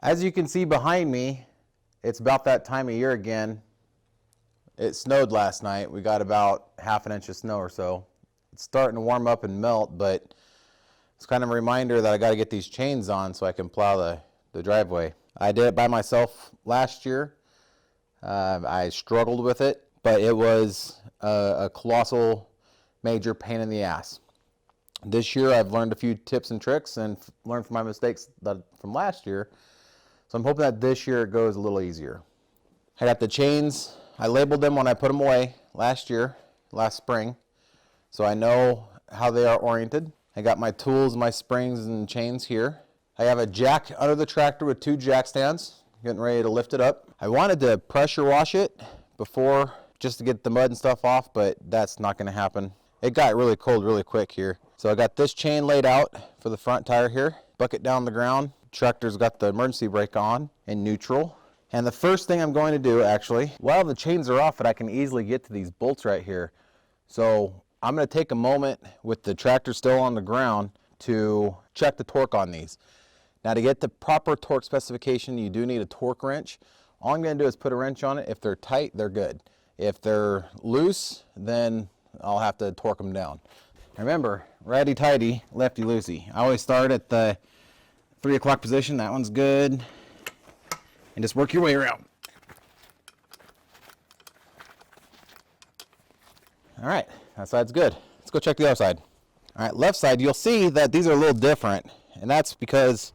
As you can see behind me, it's about that time of year again. It snowed last night. We got about half an inch of snow or so. It's starting to warm up and melt, but it's kind of a reminder that I got to get these chains on so I can plow the driveway. I did it by myself last year. I struggled with it, but it was a colossal major pain in the ass. This year I've learned a few tips and tricks and learned from my mistakes from last year. So I'm hoping that this year it goes a little easier. I got the chains. I labeled them when I put them away last spring. So I know how they are oriented. I got my tools, my springs and chains here. I have a jack under the tractor with 2 jack stands, getting ready to lift it up. I wanted to pressure wash it before just to get the mud and stuff off, but that's not gonna happen. It got really cold really quick here. So I got this chain laid out for the front tire here, bucket down the ground. Tractor's got the emergency brake on in neutral. And the first thing I'm going to do, actually, while the chains are off, I can easily get to these bolts right here. So I'm going to take a moment with the tractor still on the ground to check the torque on these. Now, to get the proper torque specification, you do need a torque wrench. All I'm going to do is put a wrench on it. If they're tight, they're good. If they're loose, then I'll have to torque them down. Remember, righty-tighty, lefty-loosey. I always start at the 3 o'clock position. That one's good. And just work your way around. All right, that side's good. Let's go check the other side. All right, left side, you'll see that these are a little different. And that's because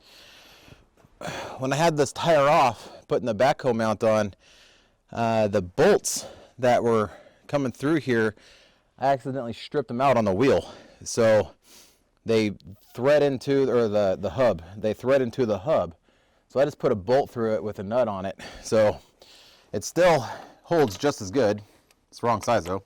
when I had this tire off, putting the backhoe mount on, the bolts that were coming through here, I accidentally stripped them out on the wheel. So they thread into, or the hub, they thread into the hub. So I just put a bolt through it with a nut on it. So it still holds just as good. It's the wrong size though.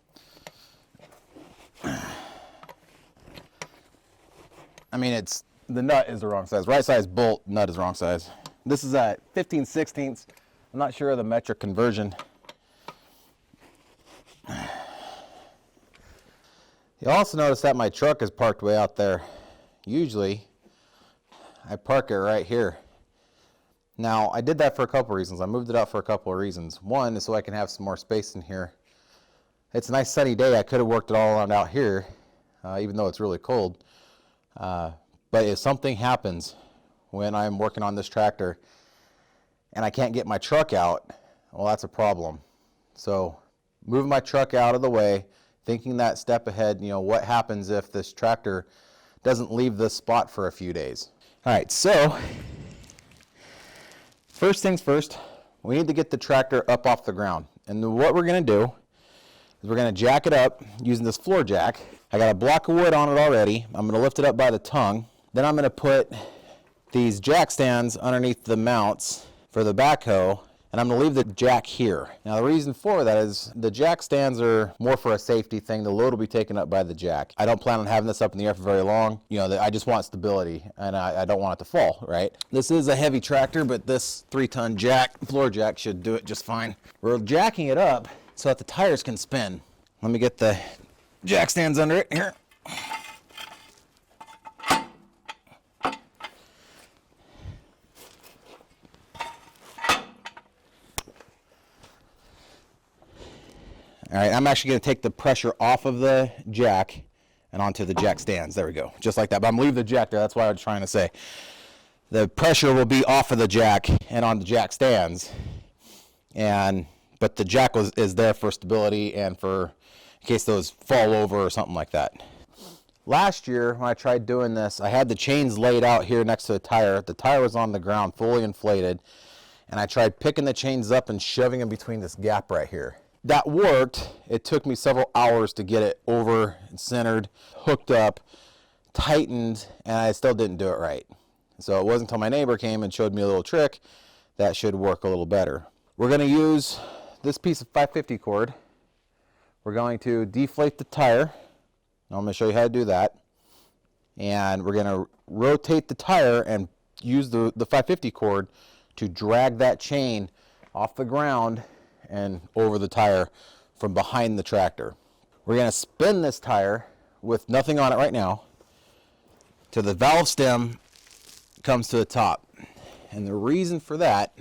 I mean, the nut is the wrong size. Right size bolt, nut is the wrong size. This is at 15/16. I'm not sure of the metric conversion. You'll also notice that my truck is parked way out there. Usually, I park it right here. Now, I did that for a couple reasons. I moved it out for a couple of reasons. One is so I can have some more space in here. It's a nice sunny day. I could have worked it all around out here, even though it's really cold. But if something happens when I'm working on this tractor and I can't get my truck out, well, that's a problem. So, moving my truck out of the way, thinking that step ahead, what happens if this tractor doesn't leave this spot for a few days. All right, so first things first, we need to get the tractor up off the ground. And what we're gonna do is we're gonna jack it up using this floor jack. I got a block of wood on it already. I'm gonna lift it up by the tongue. Then I'm gonna put these jack stands underneath the mounts for the backhoe, and I'm going to leave the jack here. Now the reason for that is the jack stands are more for a safety thing. The load will be taken up by the jack. I don't plan on having this up in the air for very long. I just want stability, and I don't want it to fall, right? This is a heavy tractor, but this 3-ton floor jack should do it just fine. We're jacking it up so that the tires can spin. Let me get the jack stands under it here. All right, I'm actually going to take the pressure off of the jack and onto the jack stands. There we go, just like that. But I'm leaving the jack there. That's what I was trying to say. The pressure will be off of the jack and on the jack stands, but the jack is there for stability and for in case those fall over or something like that. Last year when I tried doing this, I had the chains laid out here next to the tire. The tire was on the ground, fully inflated, and I tried picking the chains up and shoving them between this gap right here. That worked. It took me several hours to get it over and centered, hooked up, tightened, and I still didn't do it right. So it wasn't until my neighbor came and showed me a little trick that should work a little better. We're going to use this piece of 550 cord. We're going to deflate the tire. I'm going to show you how to do that. And we're going to rotate the tire and use the 550 cord to drag that chain off the ground and over the tire from behind the tractor. We're going to spin this tire with nothing on it right now till the valve stem comes to the top. And the reason for that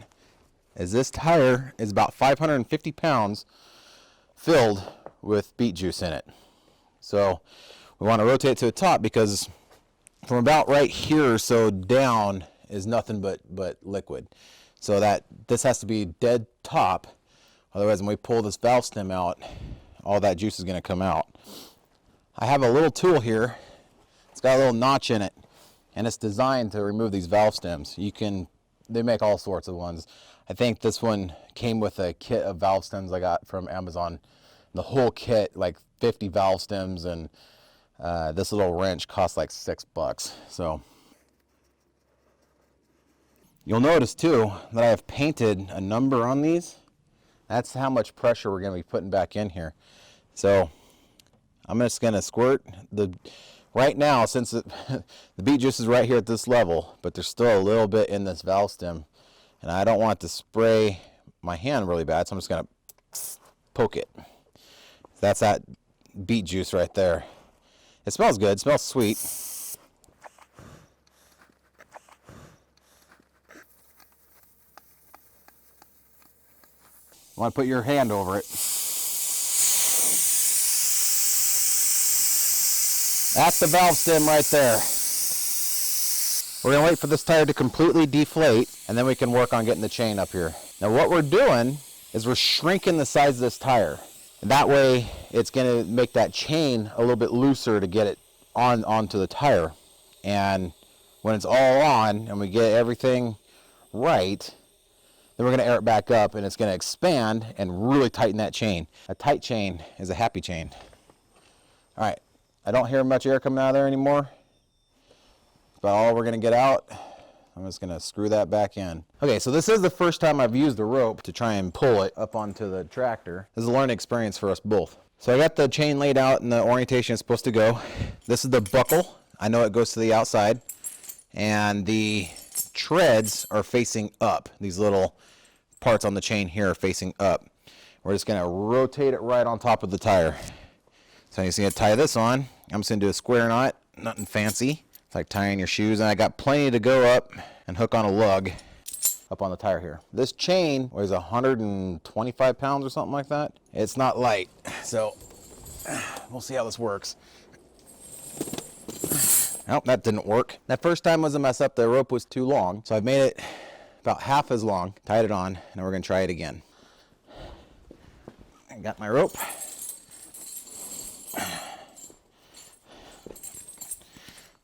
is this tire is about 550 pounds filled with beet juice in it. So we want to rotate it to the top because from about right here or so down is nothing but liquid. So that this has to be dead top. Otherwise, when we pull this valve stem out, all that juice is going to come out. I have a little tool here. It's got a little notch in it, and it's designed to remove these valve stems. They make all sorts of ones. I think this one came with a kit of valve stems I got from Amazon. The whole kit, like 50 valve stems, and this little wrench cost like $6. So you'll notice too that I have painted a number on these. That's how much pressure we're going to be putting back in here. So I'm just going to squirt right now, since the beet juice is right here at this level, but there's still a little bit in this valve stem, and I don't want to spray my hand really bad, so I'm just going to poke it. That's that beet juice right there. It smells good. It smells sweet. You want to put your hand over it. That's the valve stem right there. We're going to wait for this tire to completely deflate, and then we can work on getting the chain up here. Now what we're doing is we're shrinking the size of this tire. That way it's going to make that chain a little bit looser to get it onto the tire. And when it's all on and we get everything right, then we're going to air it back up, and it's going to expand and really tighten that chain. A tight chain is a happy chain. All right, I don't hear much air coming out of there anymore. But all we're going to get out. I'm just going to screw that back in. Okay, so this is the first time I've used the rope to try and pull it up onto the tractor. This is a learning experience for us both. So I got the chain laid out in the orientation it's supposed to go. This is the buckle. I know it goes to the outside. And the treads are facing up. These little parts on the chain here are facing up. We're just going to rotate it right on top of the tire. So I'm just going to tie this on. I'm just going to do a square knot, nothing fancy. It's like tying your shoes, and I got plenty to go up and hook on a lug up on the tire here. This chain weighs 125 pounds or something like that. It's not light, so we'll see how this works. Oh, that didn't work. That first time was a mess up. The rope was too long, so I've made it about half as long, tied it on, and we're gonna try it again. I got my rope.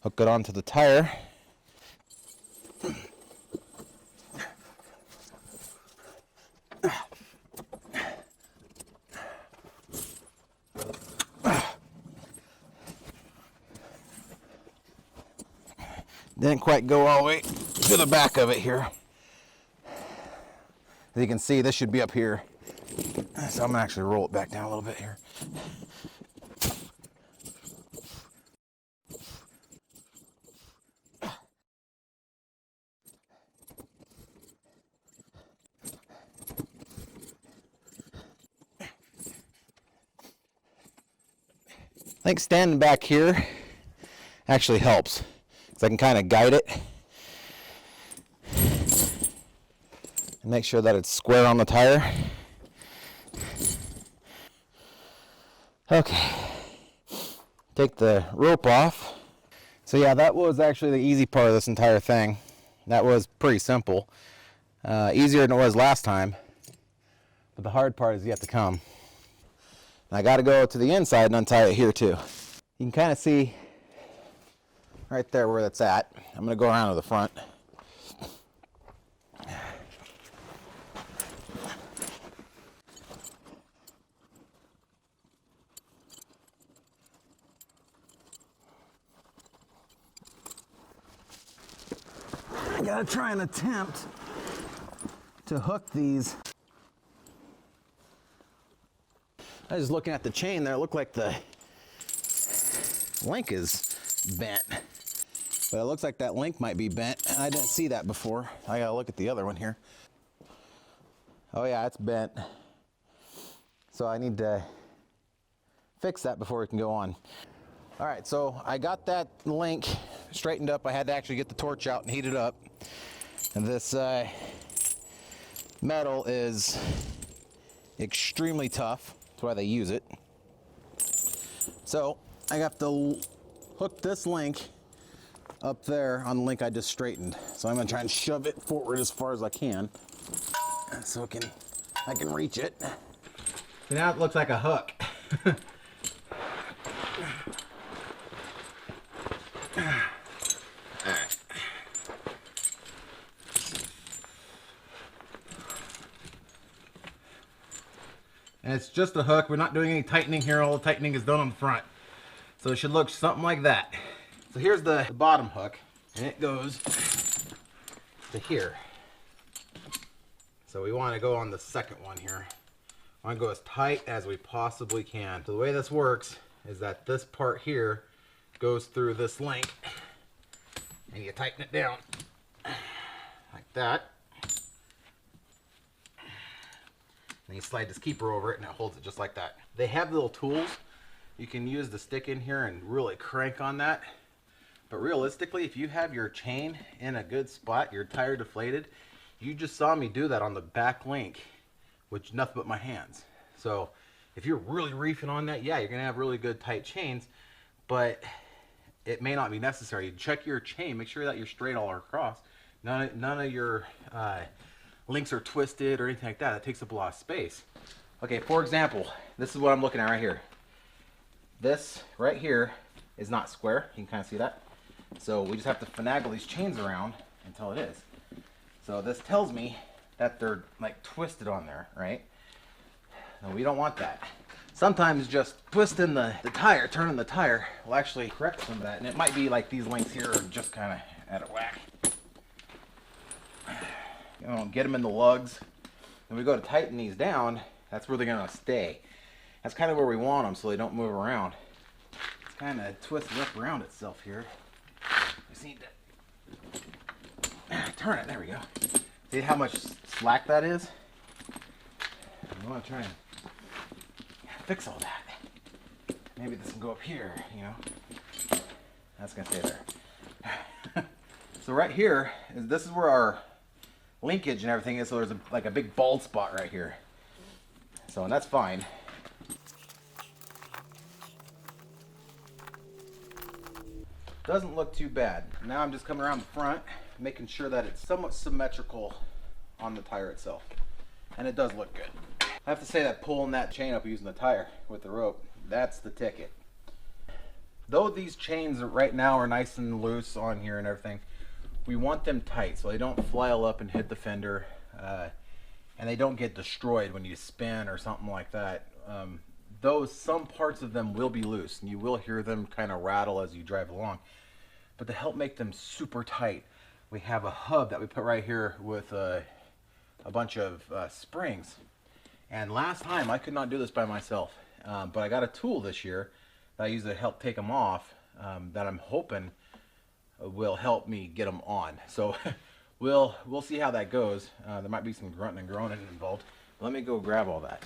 Hook it onto the tire. Didn't quite go all the way to the back of it here. As you can see, this should be up here. So I'm gonna actually roll it back down a little bit here. I think standing back here actually helps, because I can kind of guide it and make sure that it's square on the tire. Okay, take the rope off. So yeah, that was actually the easy part of this entire thing. That was pretty simple. Easier than it was last time, but the hard part is yet to come. And I got to go to the inside and untie it here too. You can kind of see right there where that's at. I'm going to go around to the front. I got to try and attempt to hook these. I was looking at the chain there, it looked like the link is bent. But it looks like that link might be bent, and I didn't see that before. I gotta look at the other one here. Oh yeah, it's bent. So I need to fix that before we can go on. All right, so I got that link straightened up. I had to actually get the torch out and heat it up. And this metal is extremely tough. That's why they use it. So I got to hook this link up there on the link I just straightened. So I'm gonna try and shove it forward as far as I can, so I can reach it. So now it looks like a hook. And it's just a hook. We're not doing any tightening here. All the tightening is done on the front. So it should look something like that. So here's the bottom hook, and it goes to here. So we want to go on the second one here. I want to go as tight as we possibly can. So the way this works is that this part here goes through this link, and you tighten it down like that. And you slide this keeper over it, and it holds it just like that. They have little tools. You can use the stick in here and really crank on that. But realistically, if you have your chain in a good spot, your tire deflated, you just saw me do that on the back link with nothing but my hands. So if you're really reefing on that, yeah, you're gonna have really good tight chains, but it may not be necessary. Check your chain, make sure that you're straight all across. None of your links are twisted or anything like that. That takes up a lot of space. Okay, for example, this is what I'm looking at right here. This right here is not square. You can kind of see that. So we just have to finagle these chains around until it is. So this tells me that they're like twisted on there, right? No, we don't want that. Sometimes just twisting the tire, turning the tire, will actually correct some of that. And it might be like these links here are just kind of out of whack. You know, get them in the lugs. When we go to tighten these down, that's where they're gonna stay. That's kind of where we want them so they don't move around. It's kind of twisted up around itself here. Just need to turn it, there we go. See how much slack that is? I want to try and fix all that. Maybe this can go up here, you know. That's gonna stay there. So right here, this is where our linkage and everything is, so there's like a big bald spot right here. So, and that's fine. Doesn't look too bad. Now I'm just coming around the front, making sure that it's somewhat symmetrical on the tire itself. And it does look good. I have to say that pulling that chain up using the tire with the rope, that's the ticket. Though these chains right now are nice and loose on here and everything, we want them tight so they don't flail up and hit the fender, and they don't get destroyed when you spin or something like that. Though some parts of them will be loose and you will hear them kind of rattle as you drive along. But to help make them super tight, we have a hub that we put right here with a bunch of springs. And last time I could not do this by myself, but I got a tool this year that I use to help take them off, that I'm hoping will help me get them on. So we'll see how that goes. There might be some grunting and groaning involved. Let me go grab all that.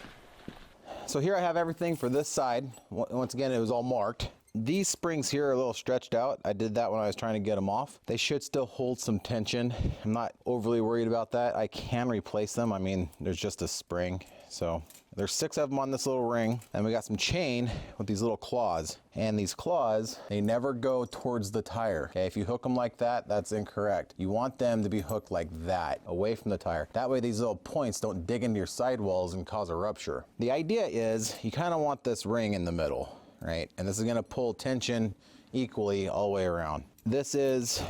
So here I have everything for this side. Once again, it was all marked. These springs here are a little stretched out. I did that when I was trying to get them off. They should still hold some tension. I'm not overly worried about that. I can replace them. I mean, there's just a spring. So there's 6 of them on this little ring. And we got some chain with these little claws. And these claws, they never go towards the tire. Okay, if you hook them like that, that's incorrect. You want them to be hooked like that, away from the tire. That way these little points don't dig into your sidewalls and cause a rupture. The idea is you kind of want this ring in the middle, right? And this is gonna pull tension equally all the way around. This is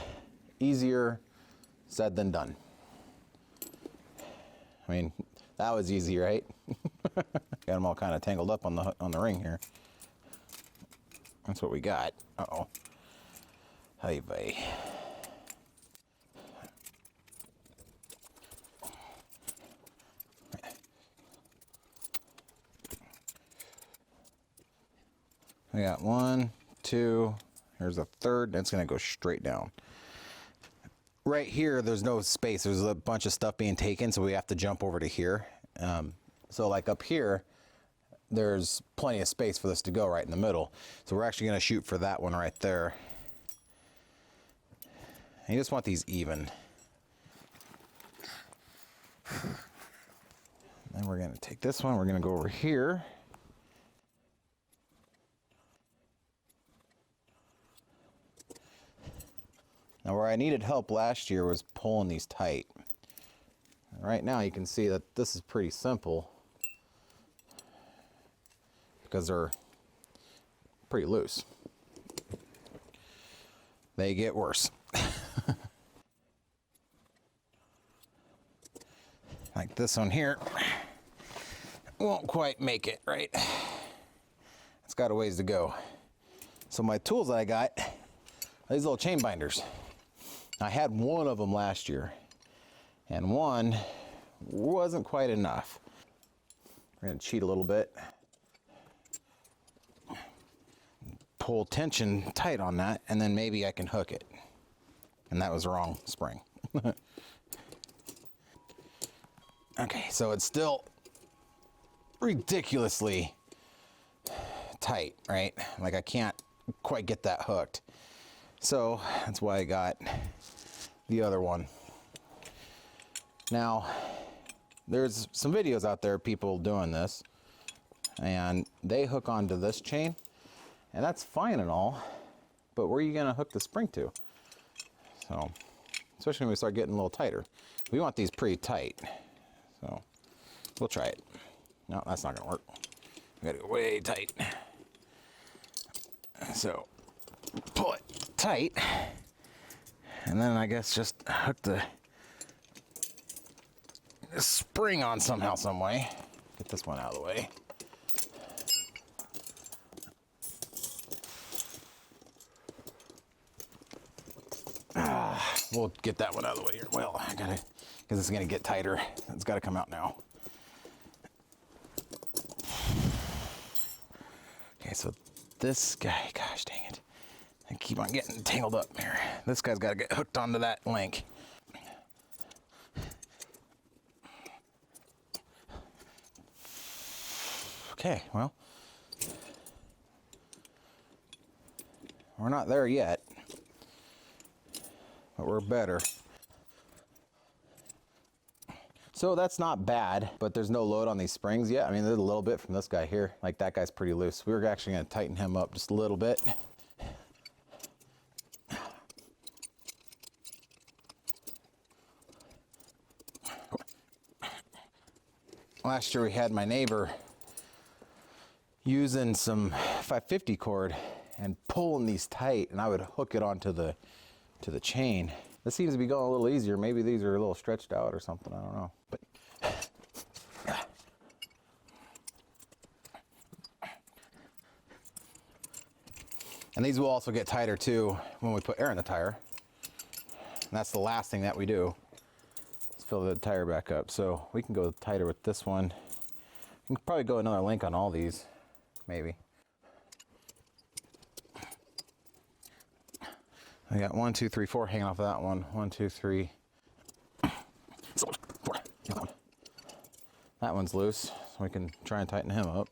easier said than done. I mean, that was easy, right? Got them all kind of tangled up on the ring here. That's what we got. Uh-oh. Hey, bae. We got 1, 2, here's a third, and it's gonna go straight down. Right here, there's no space. There's a bunch of stuff being taken, so we have to jump over to here. So like up here, there's plenty of space for this to go right in the middle. So we're actually gonna shoot for that one right there. And you just want these even. Then we're gonna take this one, we're gonna go over here. Now where I needed help last year was pulling these tight. Right now you can see that this is pretty simple because they're pretty loose. They get worse. Like this one here won't quite make it, right? It's got a ways to go. So my tools that I got are these little chain binders. I had one of them last year, and one wasn't quite enough. We're gonna cheat a little bit. Pull tension tight on that, and then maybe I can hook it. And that was the wrong spring. Okay, so it's still ridiculously tight, right? Like I can't quite get that hooked. So that's why I got the other one. Now, there's some videos out there of people doing this, and they hook onto this chain, and that's fine and all, but where are you gonna hook the spring to? So, especially when we start getting a little tighter. We want these pretty tight. So, we'll try it. No, that's not gonna work. We gotta go way tight. So, pull it tight, and then I guess just hook the spring on somehow, some way. Get this one out of the way. We'll get that one out of the way here. Well, I gotta, because it's gonna get tighter. It's gotta come out now. Okay, so this guy, gosh dang it. I keep on getting tangled up here. This guy's gotta get hooked onto that link. Okay, well, we're not there yet, but we're better. So that's not bad, but there's no load on these springs yet. I mean, there's a little bit from this guy here. Like that guy's pretty loose. We were actually gonna tighten him up just a little bit. Last year we had my neighbor using some 550 cord and pulling these tight, and I would hook it onto the chain. This seems to be going a little easier. Maybe these are a little stretched out or something. I don't know. But and these will also get tighter too when we put air in the tire. And that's the last thing that we do. Let's fill the tire back up. So we can go tighter with this one. We can probably go another link on all these, maybe. I got 1, 2, 3, 4 hanging off of that one. 1, 2, 3. 4. That one's loose, so we can try and tighten him up.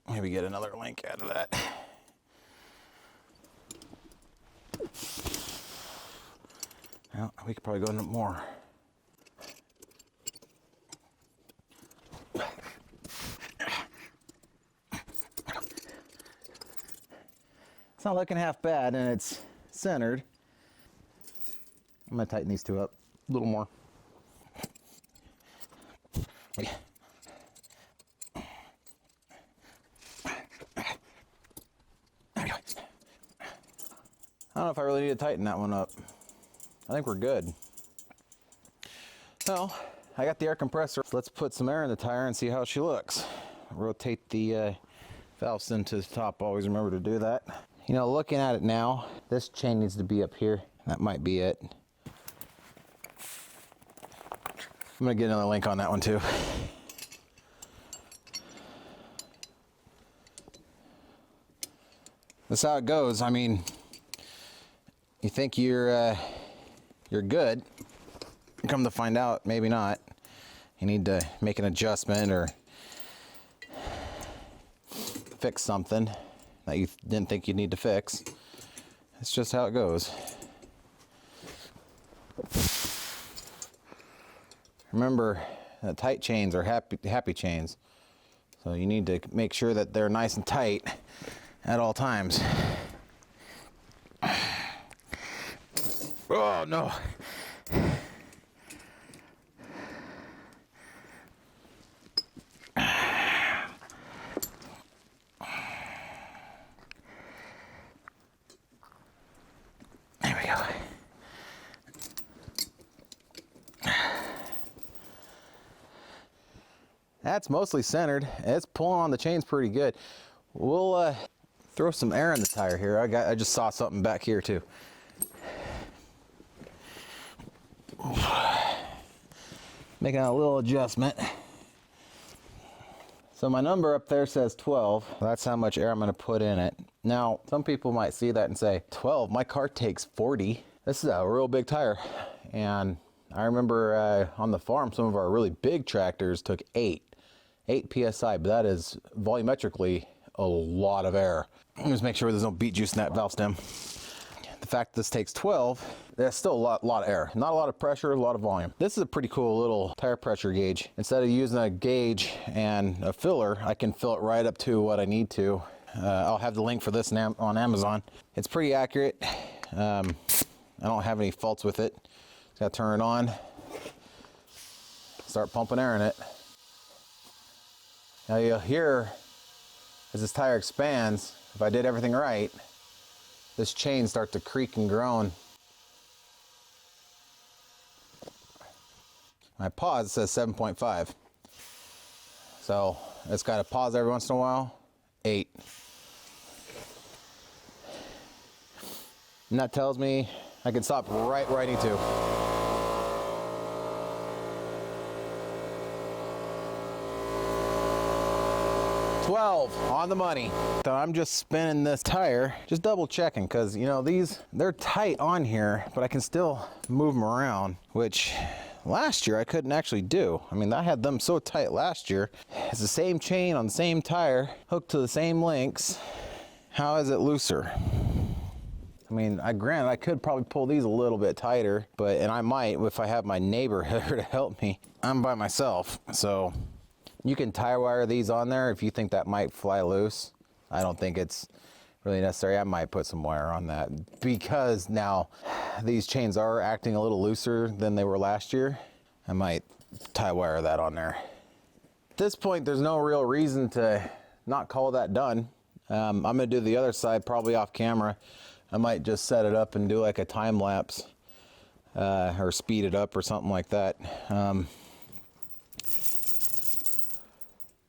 Maybe get another link out of that. Well, we could probably go into more. It's not looking half bad, and it's centered. I'm gonna tighten these two up a little more. I don't know if I really need to tighten that one up. I think we're good. So, I got the air compressor. So let's put some air in the tire and see how she looks. Rotate the valves into the top. Always remember to do that. You know, looking at it now, this chain needs to be up here. That might be it. I'm gonna get another link on that one too. That's how it goes. I mean, you think you're good. Come to find out, maybe not. You need to make an adjustment or fix something that you didn't think you'd need to fix. It's just how it goes. Remember, tight chains are happy chains. So you need to make sure that they're nice and tight at all times. Oh no. There we go. That's mostly centered. It's pulling on the chains pretty good. We'll throw some air in the tire here. I just saw something back here too. Making a little adjustment. So my number up there says 12. That's how much air I'm going to put in it. Now, some people might see that and say, 12? My car takes 40. This is a real big tire. And I remember on the farm, some of our really big tractors took 8 PSI, but that is volumetrically a lot of air. Just make sure there's no beet juice in that valve stem. The fact this takes 12, there's still a lot of air. Not a lot of pressure, a lot of volume. This is a pretty cool little tire pressure gauge. Instead of using a gauge and a filler, I can fill it right up to what I need to. I'll have the link for this on Amazon. It's pretty accurate. I don't have any faults with it. Just gotta turn it on, start pumping air in it. Now you'll hear as this tire expands, if I did everything right, this chain start to creak and groan. My pause says 7.5. So it's got to pause every once in a while. 8. And that tells me I can stop right where I need to. On the money. So I'm just spinning this tire, just double checking, because you know they're tight on here, but I can still move them around, which last year I couldn't actually do. I mean, I had them so tight last year. It's the same chain on the same tire, hooked to the same links. How is it looser? I mean, granted, I could probably pull these a little bit tighter, and I might if I have my neighbor here to help me. I'm by myself, so. You can tire wire these on there if you think that might fly loose. I don't think it's really necessary. I might put some wire on that because now these chains are acting a little looser than they were last year. I might tie wire that on there. At this point, there's no real reason to not call that done. I'm gonna do the other side probably off camera. I might just set it up and do like a time lapse or speed it up or something like that.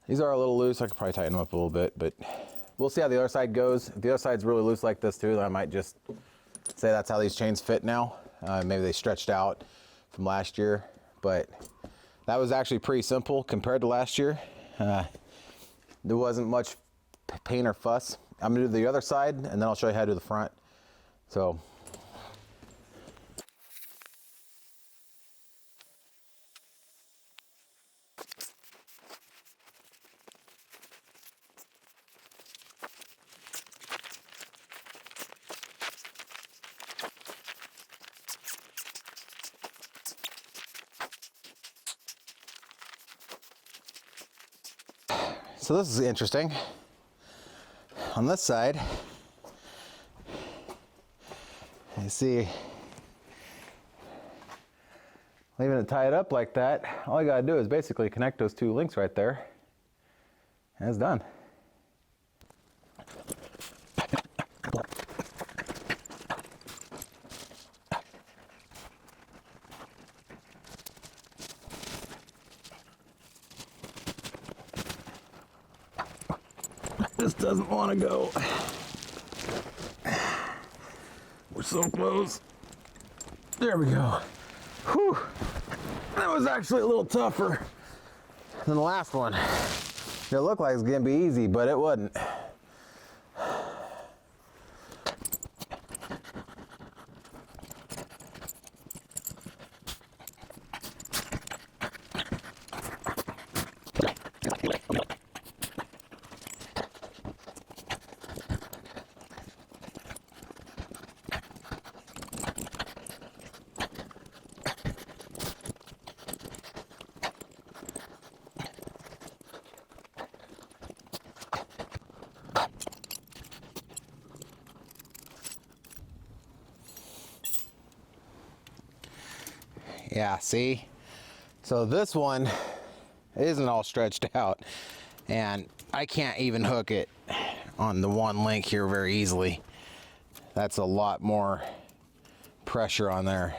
These are a little loose. I could probably tighten them up a little bit, but we'll see how the other side goes. If the other side's really loose like this too, then I might just say that's how these chains fit now. Maybe they stretched out from last year, but that was actually pretty simple compared to last year. There wasn't much pain or fuss. I'm gonna do the other side and then I'll show you how to do the front. So. So this is interesting. On this side, you see, leaving it tied up like that, all I gotta do is basically connect those two links right there, and it's done. This doesn't want to go. We're so close. There we go. Whew. That was actually a little tougher than the last one. It looked like it was going to be easy, but it wasn't. Yeah, see? So this one isn't all stretched out, and I can't even hook it on the one link here very easily. That's a lot more pressure on there.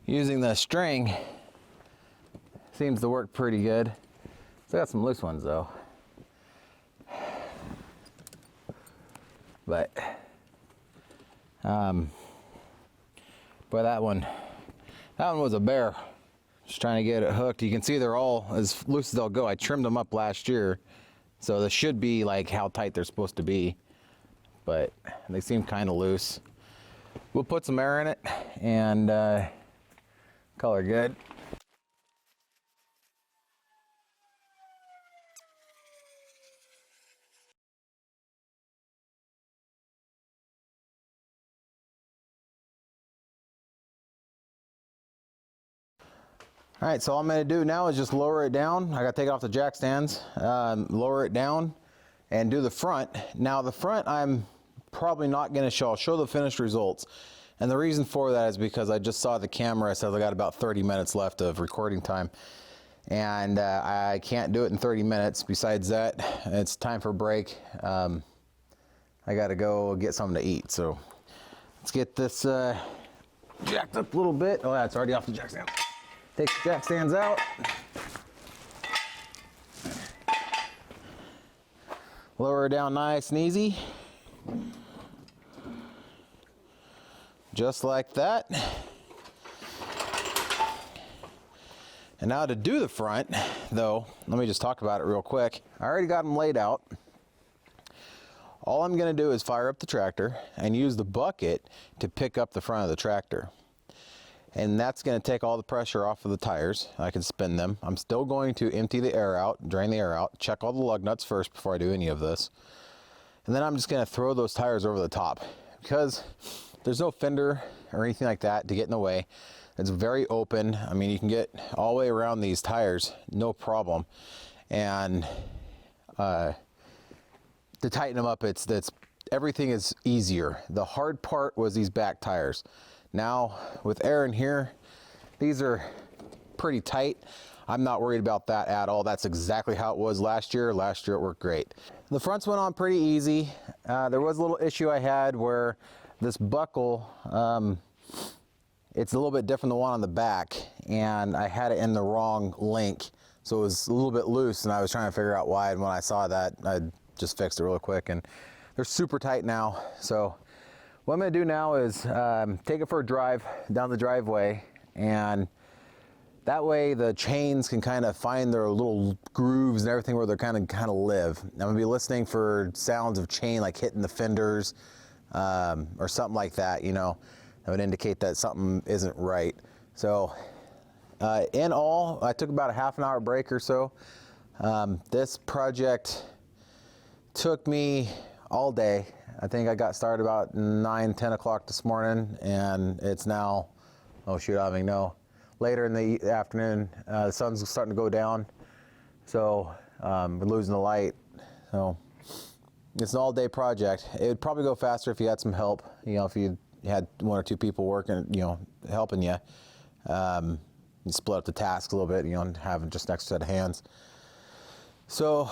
Using the string seems to work pretty good. Still got some loose ones though. But boy, that one was a bear. Just trying to get it hooked. You can see they're all as loose as they'll go. I trimmed them up last year, so they should be like how tight they're supposed to be, but they seem kind of loose. We'll put some air in it and color good. All right, so all I'm gonna do now is just lower it down. I gotta take it off the jack stands, lower it down and do the front. Now the front I'm probably not gonna show. I'll show the finished results. And the reason for that is because I just saw the camera. It says I got about 30 minutes left of recording time. And I can't do it in 30 minutes. Besides that, it's time for a break. I gotta go get something to eat. So let's get this jacked up a little bit. Oh yeah, it's already off the jack stand. Take the jack stands out. Lower her down nice and easy. Just like that. And now to do the front, though, let me just talk about it real quick. I already got them laid out. All I'm gonna do is fire up the tractor and use the bucket to pick up the front of the tractor. And that's gonna take all the pressure off of the tires. I can spin them. I'm still going to empty the air out, drain the air out, check all the lug nuts first before I do any of this. And then I'm just gonna throw those tires over the top because there's no fender or anything like that to get in the way. It's very open. I mean, you can get all the way around these tires, no problem. And to tighten them up, everything is easier. The hard part was these back tires. Now, with air in here, these are pretty tight. I'm not worried about that at all. That's exactly how it was last year. Last year it worked great. The fronts went on pretty easy. There was a little issue I had where this buckle, it's a little bit different than the one on the back, and I had it in the wrong link. So it was a little bit loose, and I was trying to figure out why, and when I saw that, I just fixed it real quick, and they're super tight now. So what I'm gonna do now is take it for a drive down the driveway, and that way the chains can kind of find their little grooves and everything where they're kind of live. I'm gonna be listening for sounds of chain like hitting the fenders or something like that, you know, that would indicate that something isn't right. So in all, I took about a half an hour break or so. This project took me all day. I think I got started about 9, 10 o'clock this morning, and it's now, oh shoot, I don't even know, later in the afternoon. The sun's starting to go down, so we're losing the light. So it's an all-day project. It would probably go faster if you had some help. You know, if you had 1 or 2 people working, you know, helping you. You split up the tasks a little bit, you know, and have just an extra set of hands. So,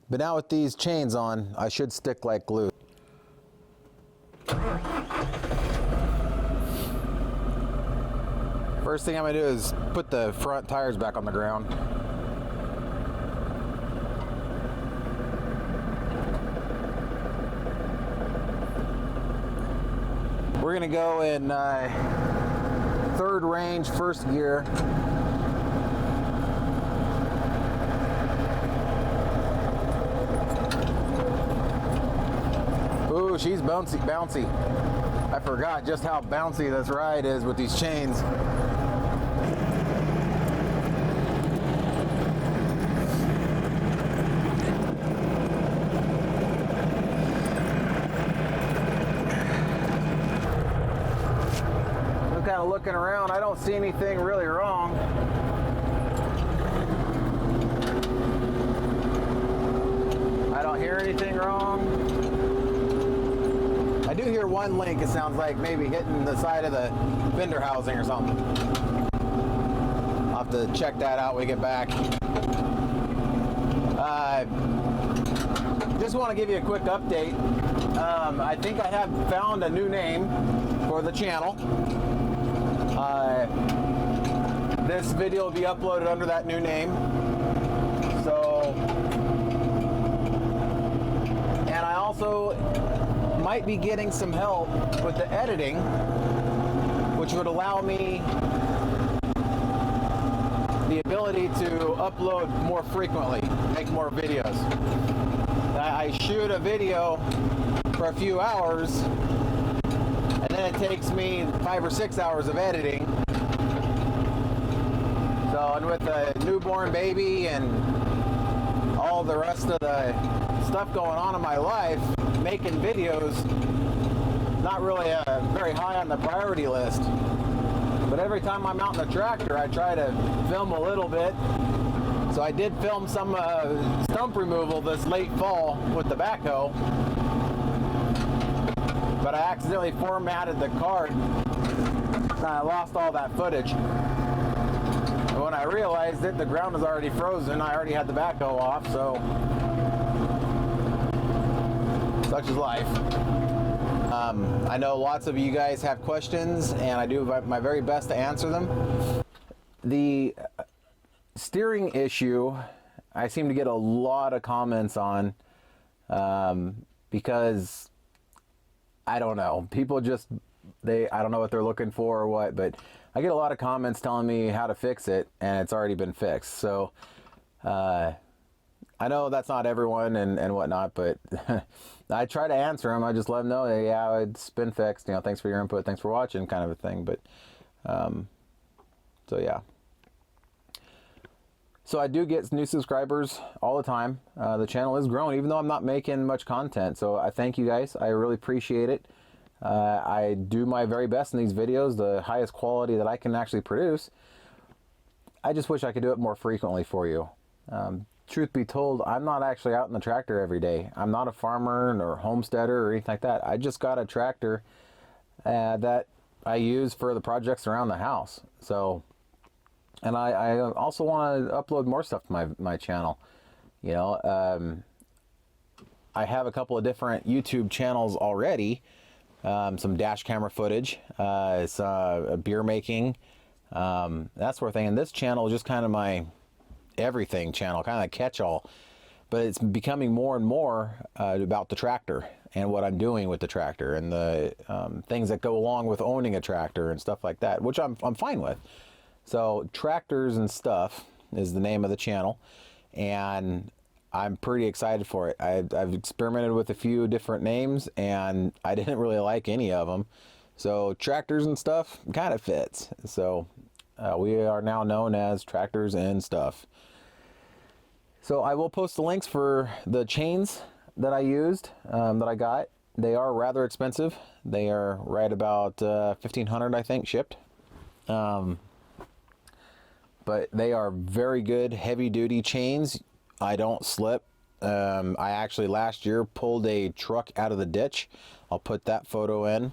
but now with these chains on, I should stick like glue. First thing I'm gonna do is put the front tires back on the ground. We're gonna go and third range, first gear. Ooh, she's bouncy, bouncy. I forgot just how bouncy this ride is with these chains. I'm kind of looking around. I don't see anything really wrong. I don't hear anything wrong. I do hear one link, it sounds like maybe hitting the side of the fender housing or something. I'll have to check that out when we get back. Just want to give you a quick update. I think I have found a new name for the channel. This video will be uploaded under that new name. So, and I also might be getting some help with the editing, which would allow me the ability to upload more frequently, make more videos. I shoot a video for a few hours, and then it takes me 5 or 6 hours of editing. So, and with a newborn baby and all the rest of the stuff going on in my life, making videos not really very high on the priority list. But every time I'm out in the tractor, I try to film a little bit. So I did film some stump removal this late fall with the backhoe, but I accidentally formatted the card and I lost all that footage. And when I realized it, the ground was already frozen. I already had the backhoe off, so such is life. I know lots of you guys have questions, and I do my very best to answer them. The steering issue, I seem to get a lot of comments on because I don't know. People just, I don't know what they're looking for or what, but I get a lot of comments telling me how to fix it, and it's already been fixed. So I know that's not everyone and whatnot, but I try to answer them. I just let them know, hey, yeah, it's been fixed. You know, thanks for your input, thanks for watching, kind of a thing. But so yeah. So I do get new subscribers all the time. The channel is growing, even though I'm not making much content. So I thank you guys. I really appreciate it. I do my very best in these videos, the highest quality that I can actually produce. I just wish I could do it more frequently for you. Truth be told, I'm not actually out in the tractor every day. I'm not a farmer or homesteader or anything like that. I just got a tractor that I use for the projects around the house. So, and I also want to upload more stuff to my channel. You know, I have a couple of different YouTube channels already. Some dash camera footage, some beer making, that sort of thing. And this channel is just kind of my everything channel, kind of a catch-all, but it's becoming more and more about the tractor and what I'm doing with the tractor and the things that go along with owning a tractor and stuff like that, which I'm fine with. So Tractors and Stuff is the name of the channel, and I'm pretty excited for it. I've experimented with a few different names, and I didn't really like any of them. So Tractors and Stuff kind of fits. So we are now known as Tractors and Stuff. So I will post the links for the chains that I used, that I got. They are rather expensive. They are right about $1,500, I think, shipped. But they are very good, heavy-duty chains. I don't slip. I actually last year pulled a truck out of the ditch. I'll put that photo in.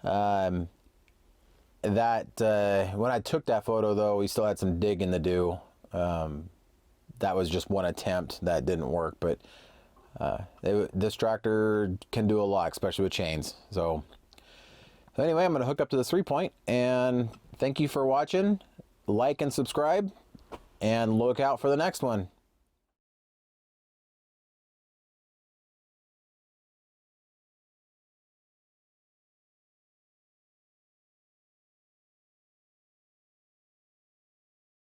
When I took that photo, though, we still had some digging to do. That was just one attempt that didn't work, but this tractor can do a lot, especially with chains. So anyway, I'm going to hook up to this 3-point, and thank you for watching. Like and subscribe, and look out for the next one.